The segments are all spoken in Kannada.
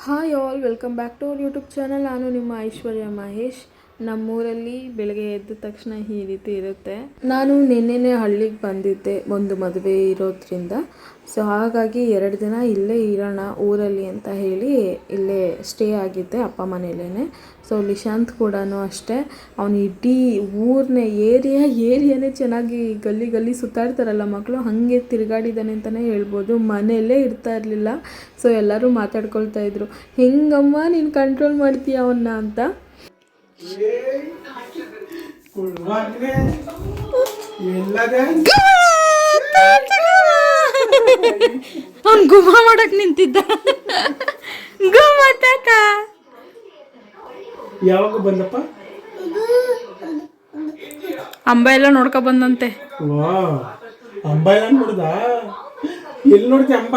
Hi all, welcome back to our YouTube channel. ನಾನು ನಿಮ್ಮ ಐಶ್ವರ್ಯ ಮಹೇಶ್. ನಮ್ಮೂರಲ್ಲಿ ಬೆಳಗ್ಗೆ ಎದ್ದ ತಕ್ಷಣ ಈ ರೀತಿ ಇರುತ್ತೆ. ನಾನು ನಿನ್ನೆನೇ ಹಳ್ಳಿಗೆ ಬಂದಿದ್ದೆ ಒಂದು ಮದುವೆ ಇರೋದ್ರಿಂದ. ಸೊ ಹಾಗಾಗಿ 2 ದಿನ ಇಲ್ಲೇ ಇರೋಣ ಊರಲ್ಲಿ ಅಂತ ಹೇಳಿ ಇಲ್ಲೇ ಸ್ಟೇ ಆಗಿದ್ದೆ ಅಪ್ಪ ಮನೇಲೇ. ಸೊ ಲಿಶಾಂತ್ ಕೂಡ ಅಷ್ಟೇ, ಅವನು ಇಡೀ ಊರನ್ನೇ ಏರಿಯಾನೇ ಚೆನ್ನಾಗಿ ಗಲ್ಲಿ ಸುತ್ತಾಡ್ತಾರಲ್ಲ ಮಕ್ಕಳು, ಹಾಗೆ ತಿರುಗಾಡಿದ್ದಾನೆ ಅಂತಲೇ ಹೇಳ್ಬೋದು. ಮನೆಯಲ್ಲೇ ಇರ್ತಾ ಇರಲಿಲ್ಲ. ಸೊ ಎಲ್ಲರೂ ಮಾತಾಡ್ಕೊಳ್ತಾ ಇದ್ರು, ಹೆಂಗಮ್ಮ ನೀನು ಕಂಟ್ರೋಲ್ ಮಾಡ್ತೀಯ ಅವನ್ನ ಅಂತ. ಅವ್ನು ಗುಮ್ಮ ಮಾಡಕ್ ನಿಂತಿದ್ದ. ಯಾವಾಗ ಬಂದಪ್ಪ? ಅಂಬ ಎಲ್ಲ ನೋಡ್ಕೊ ಬಂದಂತೆ. ಅಂಬ ಎಲ್ಲ ನೋಡ್ದ? ಎಲ್ಲಿ ನೋಡ್ತಿ ಅಂಬ?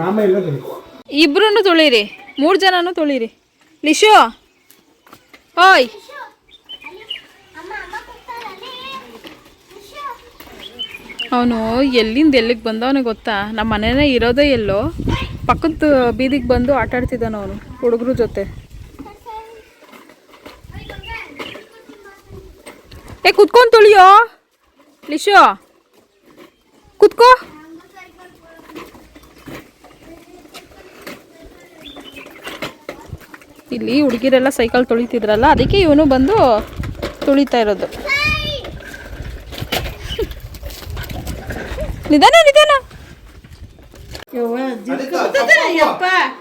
ಮಾಮ ಎಲ್ಲ ಇಬ್ರು ತೊಳಿರಿ, 3 ಜನನು ತೊಳಿರಿ. ಲಿಶು ಓಯ್, ಅವನು ಎಲ್ಲಿಂದ ಎಲ್ಲಿಗೆ ಬಂದವನೇ ಗೊತ್ತಾ? ನಮ್ಮ ಮನೆಯೇ ಇರೋದೇ ಎಲ್ಲೋ, ಪಕ್ಕದ ಬೀದಿಗೆ ಬಂದು ಆಟ ಆಡ್ತಿದ್ದಾನ ಅವನು ಹುಡುಗರು ಜೊತೆ. ಕುತ್ಕೊಂಡು ತೊಳಿಯೋ ಲಿಶು, ಕುತ್ಕೋ. ಇಲ್ಲಿ ಹುಡುಗಿರೆಲ್ಲ ಸೈಕಲ್ ತೊಳಿತಿದ್ರಲ್ಲ, ಅದಕ್ಕೆ ಇವನು ಬಂದು ತೊಳಿತಾ ಇರೋದು. ನಿಧಾನ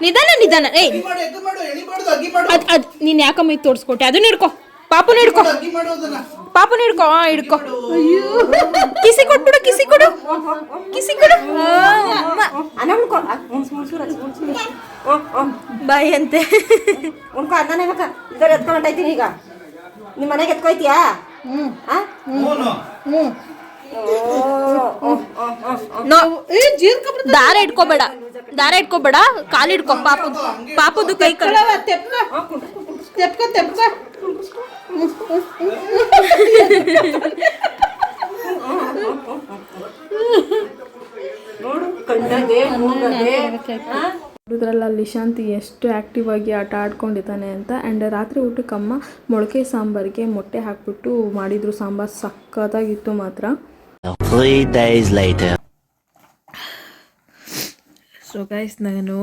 ನಿಧಾನ ನಿಧಾನ. ಏಯ್ ನೀನ್ ಯಾಕಮ್ಮ ಇದು ತೋರಿಸ್ಕೊಟ್ಟೆ? ಅದನ್ನ ಹಿಡ್ಕೊ, ಪಾಪನ ಹಿಡ್ಕೊ. ಹಿಡ್ಕೊ. ಅಯ್ಯೋ, ಕಿಸಿ ಕೊಟ್ಬಿಡು. ಬಾಯಿ ಅಂತೆ. ಎತ್ಕೊಂಡೈತೀನಿ ಈಗ. ನಿಮ್ಮ ಮನೆಗೆ ಎತ್ಕೊಯ್ತೀಯಾ? ದಾರ ಇಟ್ಕೋಬೇಡ, ಕಾಲಿಡ್ಕೊ. ಪಾಪದು ಕೈ ನೋಡಿದ್ರಲ್ಲ ಲಿಶಾಂತ್ ಎಷ್ಟು ಆ್ಯಕ್ಟಿವ್ ಆಗಿ ಆಟ ಆಡ್ಕೊಂಡಿದ್ದಾನೆ ಅಂತ. ಆ್ಯಂಡ್ ರಾತ್ರಿ ಊಟಕ್ಕೆ ಅಮ್ಮ ಮೊಳಕೆ ಸಾಂಬಾರಿಗೆ ಮೊಟ್ಟೆ ಹಾಕ್ಬಿಟ್ಟು ಮಾಡಿದ್ರು. ಸಾಂಬಾರು ಸಕ್ಕತ್ತಾಗಿತ್ತು ಮಾತ್ರ. 3 days later. ಸೊ ಗೈಸ್, ನಾನು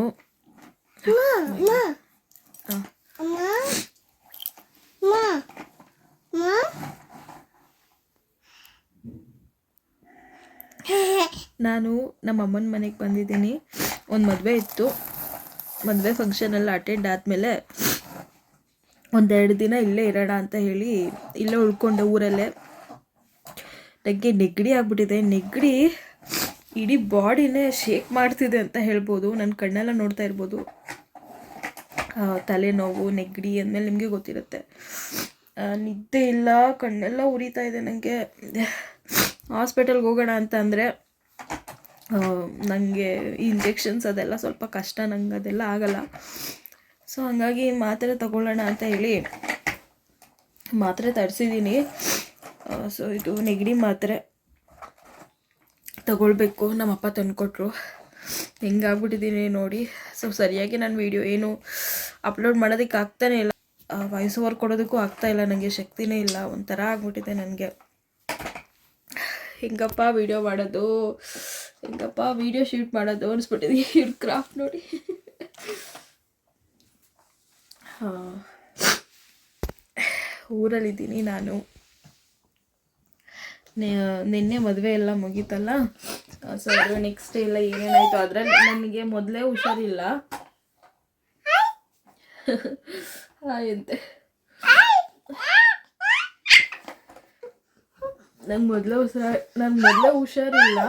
ನಮ್ಮ ಅಮ್ಮನ ಮನೆಗೆ ಬಂದಿದ್ದೀನಿ. ಒಂದು ಮದುವೆ ಇತ್ತು. ಮದುವೆ ಫಂಕ್ಷನೆಲ್ಲ ಅಟೆಂಡ್ ಆದಮೇಲೆ 1-2 ದಿನ ಇಲ್ಲೇ ಇರೋಣ ಅಂತ ಹೇಳಿ ಇಲ್ಲೇ ಉಳ್ಕೊಂಡೆ ಊರಲ್ಲೇ. ನನಗೆ ನೆಗಡಿ ಆಗ್ಬಿಟ್ಟಿದೆ. ನೆಗಡಿ ಇಡೀ ಬಾಡಿನೇ ಶೇಕ್ ಮಾಡ್ತಿದೆ ಅಂತ ಹೇಳ್ಬೋದು. ನನ್ನ ಕಣ್ಣೆಲ್ಲ ನೋಡ್ತಾ ಇರ್ಬೋದು. ತಲೆನೋವು, ನೆಗಡಿ ಅಂದಮೇಲೆ ನಿಮಗೆ ಗೊತ್ತಿರುತ್ತೆ. ನಿದ್ದೆ ಇಲ್ಲ, ಕಣ್ಣೆಲ್ಲ ಉರಿತಾ ಇದೆ ನನಗೆ. ಹಾಸ್ಪಿಟಲ್ಗೆ ಹೋಗೋಣ ಅಂತ ಅಂದರೆ ನನಗೆ ಈ ಇಂಜೆಕ್ಷನ್ಸ್ ಅದೆಲ್ಲ ಸ್ವಲ್ಪ ಕಷ್ಟ, ನಂಗೆ ಅದೆಲ್ಲ ಆಗಲ್ಲ. ಸೊ ಹಾಗಾಗಿ ಮಾತ್ರೆ ತಗೊಳ್ಳೋಣ ಅಂತ ಹೇಳಿ ಮಾತ್ರೆ ತರಿಸಿದ್ದೀನಿ. ಸೊ ಇದು ನೆಗಡಿ ಮಾತ್ರೆ ತಗೊಳ್ಬೇಕು. ನಮ್ಮಪ್ಪ ತಂದುಕೊಟ್ರು. ಹೆಂಗಾಗ್ಬಿಟ್ಟಿದ್ದೀನಿ ನೋಡಿ. ಸೊ ಸರಿಯಾಗಿ ನಾನು ವೀಡಿಯೋ ಏನು ಅಪ್ಲೋಡ್ ಮಾಡೋದಕ್ಕೆ ಆಗ್ತಾನೇ ಇಲ್ಲ, ವಾಯ್ಸ್ ಓವರ್ ಕೊಡೋದಕ್ಕೂ ಆಗ್ತಾಯಿಲ್ಲ. ನನಗೆ ಶಕ್ತಿನೇ ಇಲ್ಲ, ಒಂಥರ ಆಗ್ಬಿಟ್ಟಿದೆ ನನಗೆ. ಹೆಂಗಪ್ಪ ವೀಡಿಯೋ ಮಾಡೋದು, ಹೆಂಗಪ್ಪ ವೀಡಿಯೋ ಶೂಟ್ ಮಾಡೋದು ಅನಿಸ್ಬಿಟ್ಟಿದೆ. ಇವ್ರ ಕ್ರಾಫ್ಟ್ ನೋಡಿ. ಊರಲ್ಲಿದ್ದೀನಿ ನಾನು. ನಿನ್ನೆ ಮದುವೆ ಎಲ್ಲ ಮುಗೀತಲ್ಲ. ಸೊ ಅದು ನೆಕ್ಸ್ಟ್ ಡೇ ಎಲ್ಲ ಏನೇನಾಯಿತು ಅದರಲ್ಲಿ ನನಗೆ ಮೊದಲೇ ಹುಷಾರಿಲ್ಲ. ಎಂತೆ ನಂಗೆ ಮೊದಲೇ ಹುಷಾರಿಲ್ಲ.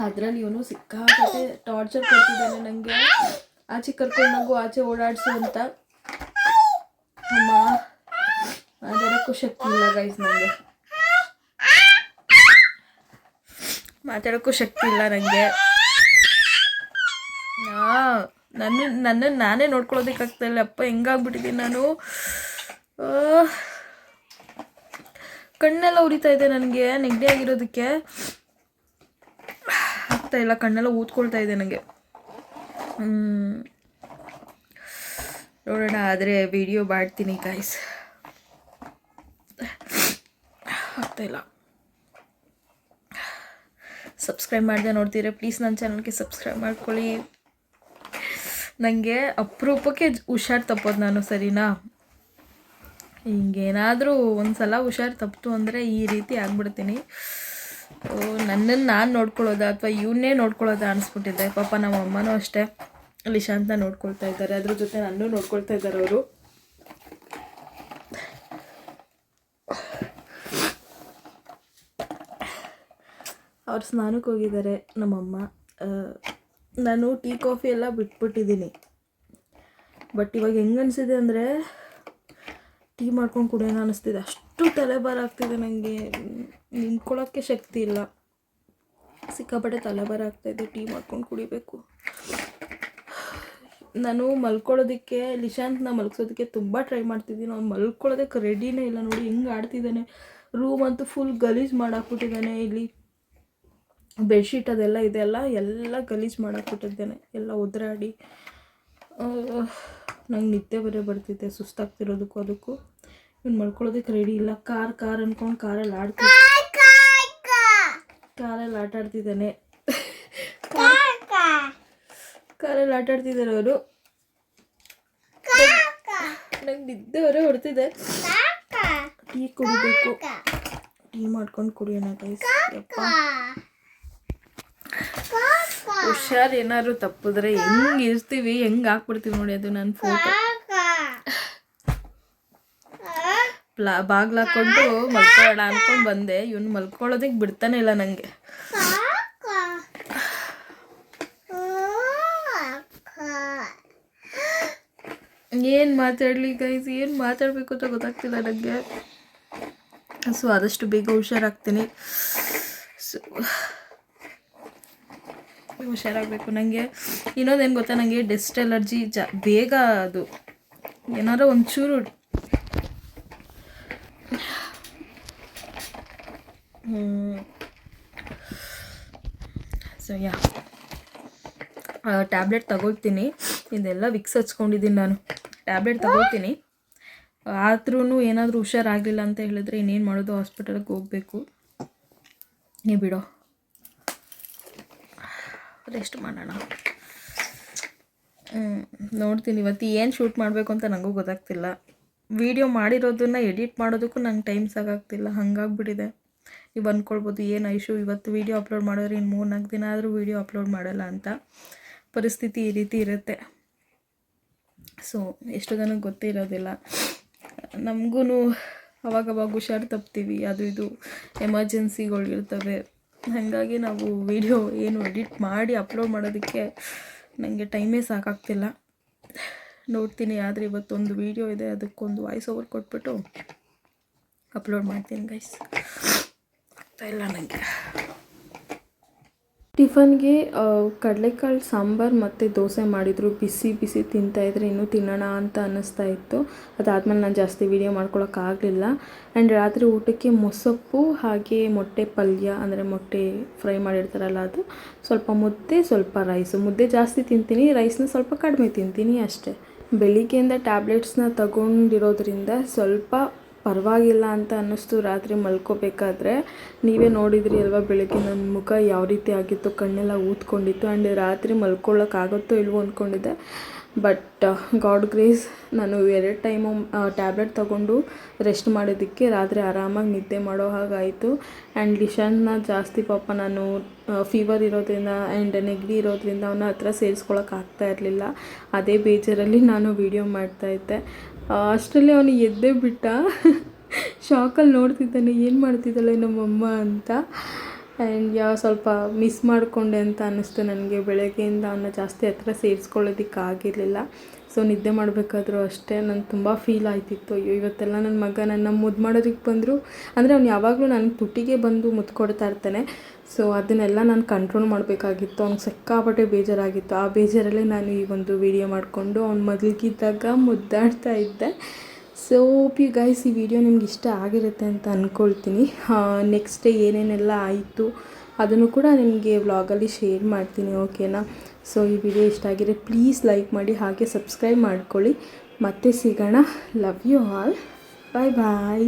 ಅದರಲ್ಲಿ ಇವನು ಸಿಕ್ಕಾಪಟ್ಟೆ ಟಾರ್ಚರ್ ಕೊಡ್ತಿದ್ದಾನೆ ನನಗೆ. ಆಚೆ ಕರ್ಕೊಂಡೋಗು, ಆಚೆ ಓಡಾಡಿಸು ಅಂತ. ಅಮ್ಮ ಮಾತಾಡೋಕ್ಕೂ ಶಕ್ತಿ ಇಲ್ಲ ಗೈಸ್, ನನಗೆ ಮಾತಾಡೋಕ್ಕೂ ಶಕ್ತಿ ಇಲ್ಲ ನನಗೆ. ನನ್ನನ್ನು ನಾನೇ ನೋಡ್ಕೊಳ್ಳೋದಕ್ಕಾಗ್ತಾಯಿಲ್ಲ. ಅಪ್ಪ ಹೆಂಗಾಗ್ಬಿಟ್ಟಿದ್ದೀನಿ ನಾನು. ಕಣ್ಣೆಲ್ಲ ಉರಿತಾ ಇದೆ ನನಗೆ ನೆಗಡಿ ಆಗಿರೋದಕ್ಕೆ. ಆಗ್ತಾಯಿಲ್ಲ, ಕಣ್ಣೆಲ್ಲ ಊದ್ಕೊಳ್ತಾ ಇದೆ ನನಗೆ. ನೋಡೋಣ, ಆದರೆ ವಿಡಿಯೋ ಮಾಡ್ತೀನಿ ಗೈಸ್. ಆಗ್ತಾಯಿಲ್ಲ. ಸಬ್ಸ್ಕ್ರೈಬ್ ಮಾಡಿದೆ ನೋಡ್ತೀರಾ, ಪ್ಲೀಸ್ ನನ್ನ ಚಾನಲ್ಗೆ ಸಬ್ಸ್ಕ್ರೈಬ್ ಮಾಡ್ಕೊಳ್ಳಿ. ನನಗೆ ಅಪರೂಪಕ್ಕೆ ಹುಷಾರು ತಪ್ಪೋದು ನಾನು, ಸರಿನಾ? ಹಿಂಗೇನಾದರೂ ಒಂದು ಸಲ ಹುಷಾರು ತಪ್ಪಿತು ಅಂದರೆ ಈ ರೀತಿ ಆಗ್ಬಿಡ್ತೀನಿ. ನನ್ನನ್ನು ನಾನು ನೋಡ್ಕೊಳ್ಳೋದಾ ಅಥವಾ ಇವನ್ನೇ ನೋಡ್ಕೊಳ್ಳೋದಾ ಅನಿಸ್ಬಿಟ್ಟಿದೆ. ಪಾಪ ನಮ್ಮ ಅಮ್ಮನೂ ಅಷ್ಟೇ ಲಿಶಾಂತ್ನ ನೋಡ್ಕೊಳ್ತಾ ಇದ್ದಾರೆ, ಅದ್ರ ಜೊತೆ ನನ್ನೂ ನೋಡ್ಕೊಳ್ತಾ ಇದ್ದಾರೆ ಅವರು. ಅವ್ರು ಸ್ನಾನಕ್ಕೆ ಹೋಗಿದ್ದಾರೆ ನಮ್ಮಮ್ಮ. ನಾನು ಟೀ ಕಾಫಿ ಎಲ್ಲ ಬಿಟ್ಬಿಟ್ಟಿದ್ದೀನಿ. ಬಟ್ ಇವಾಗ ಹೆಂಗೆ ಅನಿಸಿದೆ ಅಂದರೆ ಟೀ ಮಾಡ್ಕೊಂಡು ಕುಡಿಯೋಣ ಅನ್ನಿಸ್ತಿದೆ. ಅಷ್ಟು ತಲೆಭಾರ ಆಗ್ತಿದೆ ನನಗೆ, ನಿಂತ್ಕೊಳ್ಳೋಕ್ಕೆ ಶಕ್ತಿ ಇಲ್ಲ. ಸಿಕ್ಕಾಪಟ್ಟೆ ತಲೆಭಾರ ಆಗ್ತಾಯಿದೆ. ಟೀ ಮಾಡ್ಕೊಂಡು ಕುಡಿಬೇಕು. ನಾನು ಮಲ್ಕೊಳ್ಳೋದಕ್ಕೆ, ಲಿಶಾಂತ್ನ ಮಲ್ಗಿಸೋದಕ್ಕೆ ತುಂಬ ಟ್ರೈ ಮಾಡ್ತಿದ್ದೀನಿ. ಅವ್ನು ಮಲ್ಕೊಳ್ಳೋದಕ್ಕೆ ರೆಡಿನೇ ಇಲ್ಲ. ನೋಡಿ ಹೆಂಗೆ ಆಡ್ತಿದ್ದಾನೆ. ರೂಮ್ ಅಂತೂ ಫುಲ್ ಗಲೀಜು ಮಾಡಾಕ್ಬಿಟ್ಟಿದ್ದಾನೆ. ಇಲ್ಲಿ ಬೆಡ್ಶೀಟ್ ಅದೆಲ್ಲ ಇದೆಲ್ಲ ಎಲ್ಲ ಗಲೀಜು ಮಾಡಾಕ್ಬಿಟ್ಟಿದ್ದೇನೆ, ಎಲ್ಲ ಒದ್ರಾಡಿ. ನಂಗೆ ನಿದ್ದೆ ಬರೇ ಬರ್ತಿದ್ದೆ, ಸುಸ್ತಾಗ್ತಿರೋದಕ್ಕೂ ಅದಕ್ಕೂ. ಇವ್ನು ಮಲ್ಕೊಳ್ಳೋದಕ್ಕೆ ರೆಡಿ ಇಲ್ಲ. ಕಾರ್ ಅಂದ್ಕೊಂಡು ಕಾರಲ್ಲಿ ಆಟ ಆಡ್ತಿದ್ದಾನೆ. ಕಾರಲ್ಲಿ ಆಟ ಆಡ್ತಿದ್ದಾರೆ ಅವರು. ನಂಗೆ ನಿದ್ದೆ ಬರೇ ಹೊಡ್ತಿದೆ. ಟೀ ಕುಡಿಬೇಕು. ಟೀ ಮಾಡ್ಕೊಂಡು ಕುಡಿಯೋಣ ಗೈಸ್. ಯಪ್ಪ, ಹುಷಾರು ಏನಾದ್ರು ತಪ್ಪಿದ್ರೆ ಹೆಂಗೆ ಇರ್ತೀವಿ, ಹೆಂಗೆ ಹಾಕ್ಬಿಡ್ತೀವಿ ನೋಡಿ. ಅದು ನನ್ನ ಫೋಟೋ. ಬಾಗ್ಲು ಹಾಕ್ಕೊಂಡು ಮಲ್ಕೊಳ್ಳೋಣ ಅಂದ್ಕೊಂಡು ಬಂದೆ. ಇವನು ಮಲ್ಕೊಳ್ಳೋದಕ್ಕೆ ಬಿಡ್ತಾನೆ ಇಲ್ಲ ನನಗೆ. ಏನು ಮಾತಾಡಲಿ ಗೈಸ್, ಏನು ಮಾತಾಡಬೇಕು ಅಂತ ಗೊತ್ತಾಗ್ತಿಲ್ಲ ನನಗೆ. ಸೊ ಆದಷ್ಟು ಬೇಗ ಹುಷಾರಾಗ್ತೀನಿ. ಸೊ ಹುಷಾರಾಗಬೇಕು. ನನಗೆ ಇನ್ನೊಂದೇನು ಗೊತ್ತಾ, ನನಗೆ ಡಸ್ಟ್ ಎಲರ್ಜಿ ಬೇಗ. ಅದು ಏನಾರೋ ಒಂಚೂರು ಸೊ ಟ್ಯಾಬ್ಲೆಟ್ ತಗೊಳ್ತೀನಿ. ಇದೆಲ್ಲ ವಿಕ್ಸ್ ಹಚ್ಕೊಂಡಿದ್ದೀನಿ ನಾನು. ಟ್ಯಾಬ್ಲೆಟ್ ತಗೊಳ್ತೀನಿ. ಆದ್ರೂ ಏನಾದರೂ ಹುಷಾರಾಗಲಿಲ್ಲ ಅಂತ ಹೇಳಿದ್ರೆ ಇನ್ನೇನು ಮಾಡೋದು, ಹಾಸ್ಪಿಟಲ್ಗೆ ಹೋಗಬೇಕು. ನೀ ಬಿಡೋ, ರೆಸ್ಟ್ ಮಾಡೋಣ. ನೋಡ್ತೀನಿ ಇವತ್ತು ಏನು ಶೂಟ್ ಮಾಡಬೇಕು ಅಂತ ನನಗೂ ಗೊತ್ತಾಗ್ತಿಲ್ಲ. ವಿಡಿಯೋ ಮಾಡಿರೋದನ್ನು ಎಡಿಟ್ ಮಾಡೋದಕ್ಕೂ ನಂಗೆ ಟೈಮ್ ಸಾಕಾಗ್ತಿಲ್ಲ. ಹಾಗಾಗ್ಬಿಟ್ಟಿದೆ. ನೀವು ಅಂದ್ಕೊಳ್ಬೋದು ಏನು ಐಶು ಇವತ್ತು ವೀಡಿಯೋ ಅಪ್ಲೋಡ್ ಮಾಡಿದ್ರೆ ಇನ್ನು 3-4 ದಿನ ಆದರೂ ವೀಡಿಯೋ ಅಪ್ಲೋಡ್ ಮಾಡಲ್ಲ ಅಂತ. ಪರಿಸ್ಥಿತಿ ಈ ರೀತಿ ಇರುತ್ತೆ. ಸೊ ಎಷ್ಟು ಜನಕ್ಕೆ ಗೊತ್ತೇ ಇರೋದಿಲ್ಲ. ನಮಗೂ ಅವಾಗವಾಗ ಹುಷಾರು ತಪ್ತೀವಿ, ಅದು ಇದು ಎಮರ್ಜೆನ್ಸಿಗಳಿರ್ತವೆ. ಹಾಗಾಗಿ ನಾವು ವಿಡಿಯೋ ಏನು ಎಡಿಟ್ ಮಾಡಿ ಅಪ್ಲೋಡ್ ಮಾಡೋದಕ್ಕೆ ನನಗೆ ಟೈಮೇ ಸಾಕಾಗ್ತಿಲ್ಲ. ನೋಡ್ತೀನಿ, ಆದರೆ ಇವತ್ತೊಂದು ವೀಡಿಯೋ ಇದೆ, ಅದಕ್ಕೊಂದು ವಾಯ್ಸ್ ಓವರ್ ಕೊಟ್ಬಿಟ್ಟು ಅಪ್ಲೋಡ್ ಮಾಡ್ತೀನಿ ಗೈಸ್. ಆಗ್ತಾಯಿಲ್ಲ ನನಗೆ. ಟಿಫನ್ಗೆ ಕಡಲೆಕಾಳು ಸಾಂಬಾರು ಮತ್ತು ದೋಸೆ ಮಾಡಿದರು. ಬಿಸಿ ಬಿಸಿ ತಿಂತಾಯಿದ್ರೆ ಇನ್ನೂ ತಿನ್ನೋಣ ಅಂತ ಅನ್ನಿಸ್ತಾ ಇತ್ತು. ಅದಾದಮೇಲೆ ನಾನು ಜಾಸ್ತಿ ವೀಡಿಯೋ ಮಾಡ್ಕೊಳಕ್ಕಾಗಲಿಲ್ಲ. ಆ್ಯಂಡ್ ರಾತ್ರಿ ಊಟಕ್ಕೆ ಮೊಸಪ್ಪು ಹಾಗೆ ಮೊಟ್ಟೆ ಪಲ್ಯ, ಅಂದರೆ ಮೊಟ್ಟೆ ಫ್ರೈ ಮಾಡಿರ್ತಾರಲ್ಲ ಅದು, ಸ್ವಲ್ಪ ಮುದ್ದೆ, ಸ್ವಲ್ಪ ರೈಸು. ಮುದ್ದೆ ಜಾಸ್ತಿ ತಿಂತೀನಿ, ರೈಸ್ನ ಸ್ವಲ್ಪ ಕಡಿಮೆ ತಿಂತೀನಿ ಅಷ್ಟೇ. ಬೆಳಿಗ್ಗೆಯಿಂದ ಟ್ಯಾಬ್ಲೆಟ್ಸ್ನ ತಗೊಂಡಿರೋದ್ರಿಂದ ಸ್ವಲ್ಪ ಪರವಾಗಿಲ್ಲ ಅಂತ ಅನ್ನಿಸ್ತು. ರಾತ್ರಿ ಮಲ್ಕೋಬೇಕಾದ್ರೆ ನೀವೇ ನೋಡಿದ್ರಿ ಅಲ್ವಾ, ಬೆಳಗ್ಗೆ ನನ್ನ ಮುಖ ಯಾವ ರೀತಿ ಆಗಿತ್ತು, ಕಣ್ಣೆಲ್ಲ ಊದ್ಕೊಂಡಿತ್ತು. ಆ್ಯಂಡ್ ರಾತ್ರಿ ಮಲ್ಕೊಳ್ಳೋಕ್ಕಾಗುತ್ತೋ ಇಲ್ವೋ ಅಂದ್ಕೊಂಡಿದ್ದೆ. ಬಟ್ ಗಾಡ್ ಗ್ರೇಸ್ ನಾನು 2 ಟೈಮು ಟ್ಯಾಬ್ಲೆಟ್ ತೊಗೊಂಡು ರೆಸ್ಟ್ ಮಾಡೋದಕ್ಕೆ ರಾತ್ರಿ ಆರಾಮಾಗಿ ನಿದ್ದೆ ಮಾಡೋ ಹಾಗಾಯಿತು. ಆ್ಯಂಡ್ ಲಿಶಾನ್ನ ಜಾಸ್ತಿ ಪಾಪ ನಾನು ಫೀವರ್ ಇರೋದ್ರಿಂದ ಆ್ಯಂಡ್ ನೆಗಡಿ ಇರೋದ್ರಿಂದ ಅವನ ಹತ್ರ ಸೇರಿಸ್ಕೊಳಕ್ಕಾಗ್ತಾ ಇರಲಿಲ್ಲ. ಅದೇ ಬೇಜಾರಲ್ಲಿ ನಾನು ವೀಡಿಯೋ ಮಾಡ್ತಾಯಿದ್ದೆ. ಅಷ್ಟರಲ್ಲಿ ಅವನು ಎದ್ದೇ ಬಿಟ್ಟ. ಶಾಕಲ್ಲಿ ನೋಡ್ತಿದ್ದಾನೆ, ಏನು ಮಾಡ್ತಿದ್ದಾಳೆ ನಮ್ಮಮ್ಮ ಅಂತ. ಆ್ಯಂಡ್ ಸ್ವಲ್ಪ ಮಿಸ್ ಮಾಡಿಕೊಂಡೆ ಅಂತ ಅನ್ನಿಸ್ತು ನನಗೆ. ಬೆಳಗ್ಗೆಯಿಂದ ಅವನ್ನ ಜಾಸ್ತಿ ಹತ್ರ ಸೇರಿಸ್ಕೊಳ್ಳೋದಕ್ಕಾಗಿರಲಿಲ್ಲ. ಸೊ ನಿದ್ದೆ ಮಾಡಬೇಕಾದ್ರೂ ಅಷ್ಟೇ ನನಗೆ ತುಂಬ ಫೀಲ್ ಆಯ್ತಿತ್ತು. ಅಯ್ಯೋ ಇವತ್ತೆಲ್ಲ ನನ್ನ ಮಗ ನನ್ನ ಮುದ್ದು ಮಾಡೋದಕ್ಕೆ ಬಂದರು. ಅಂದರೆ ಅವ್ನು ಯಾವಾಗಲೂ ನನಗೆ ತುಟಿಗೆ ಬಂದು ಮುದ್ದು ಕೊಡ್ತಾ ಇರ್ತಾನೆ. ಸೊ ಅದನ್ನೆಲ್ಲ ನಾನು ಕಂಟ್ರೋಲ್ ಮಾಡಬೇಕಾಗಿತ್ತು. ಅವ್ನಿಗೆ ಸಿಕ್ಕಾಪಟ್ಟೆ ಬೇಜಾರಾಗಿತ್ತು. ಆ ಬೇಜಾರಲ್ಲೇ ನಾನು ಈ ಒಂದು ವಿಡಿಯೋ ಮಾಡಿಕೊಂಡು ಅವ್ನು ಮಲಗಿದ್ದಾಗ ಮುದ್ದಾಡ್ತಾ ಇದ್ದೆ. ಸೊ ಹೋಪ್ ಯು ಗೈಸ್ ಈ ವಿಡಿಯೋ ನಿಮ್ಗೆ ಇಷ್ಟ ಆಗಿರುತ್ತೆ ಅಂತ ಅಂದ್ಕೊಳ್ತೀನಿ. ನೆಕ್ಸ್ಟ್ ಡೇ ಏನೇನೆಲ್ಲ ಆಯಿತು ಅದನ್ನು ಕೂಡ ನಿಮಗೆ ವ್ಲಾಗಲ್ಲಿ ಶೇರ್ ಮಾಡ್ತೀನಿ, ಓಕೆನಾ. ಸೊ ಈ ವಿಡಿಯೋ ಇಷ್ಟ ಆಗಿದ್ರೆ ಪ್ಲೀಸ್ ಲೈಕ್ ಮಾಡಿ, ಹಾಗೆ ಸಬ್ಸ್ಕ್ರೈಬ್ ಮಾಡ್ಕೊಳ್ಳಿ. ಮತ್ತೆ ಸಿಗೋಣ. Love you all. Bye bye.